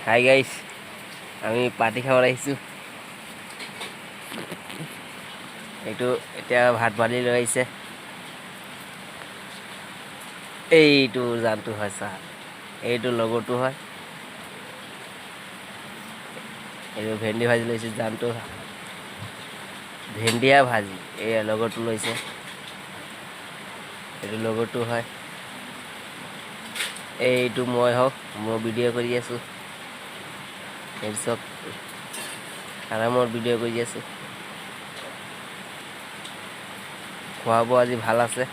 Hi guys, আমি party খাব আহিছোঁ। এইটো এতিয়া ভাত বাঢ়ি লৈ আহিছে। এইটো জানটো হয় চা, এইটো লগৰটো হয়। এইটো ভেন্দি ভাজি লৈছে জানটো, ভেন্দিয়া ভাজি এই লগৰটো লৈছে। এইটো লগৰটো হয়। এইটো মই হওক, মই ভিডিঅ' কৰি আছোঁ। তাৰপিছত আৰামৰ ভিডিঅ' কৰি আছোঁ। খোৱা বোৱা আজি ভাল আছে।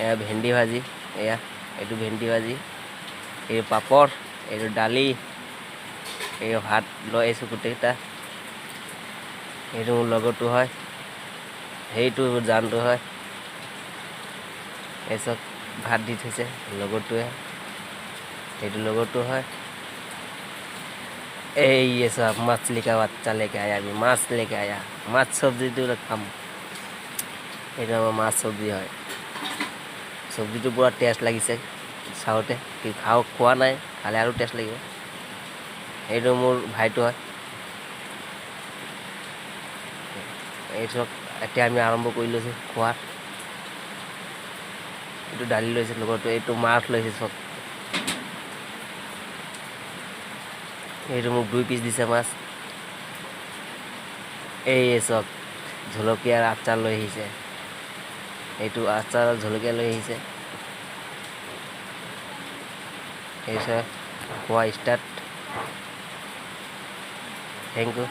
এয়া ভেন্দি ভাজি, এইটো ভেন্দি ভাজি, এই পাপৰ, এইটো দালি, এই ভাত লৈ আহিছোঁ গোটেইকেইটা। এইটো মোৰ লগৰটো হয়, সেইটো জানটো হয়। এইচব ভাত দি থৈছে লগৰটোৱে, সেইটো লগৰটো হয়। এই ये सब मछली का बच्चा लेके आया, अभी माছ लेके आया, মাছ চব্জিটো খাম। এইটো আমাৰ মাছ চব্জি হয়। চব্জিটো পুৰা টেষ্ট লাগিছে চাওঁতে, খোৱা নাই, খালে আৰু টেষ্ট লাগিব। এইটো মোৰ ভাইটো হয়। এইচব এতিয়া আমি আৰম্ভ কৰি লৈছোঁ খোৱা। এইটো দালি লৈছে লগৰটো, এইটো মাছ লৈছে চব। এইটো মোক 2 পিচ দিছে মাছ। এই চব জলকীয়াৰ আচাৰ লৈ আহিছে, এইটো আচাৰ জলকীয়া লৈ আহিছে। এইচব খোৱা ষ্টাৰ্ট। Thank U.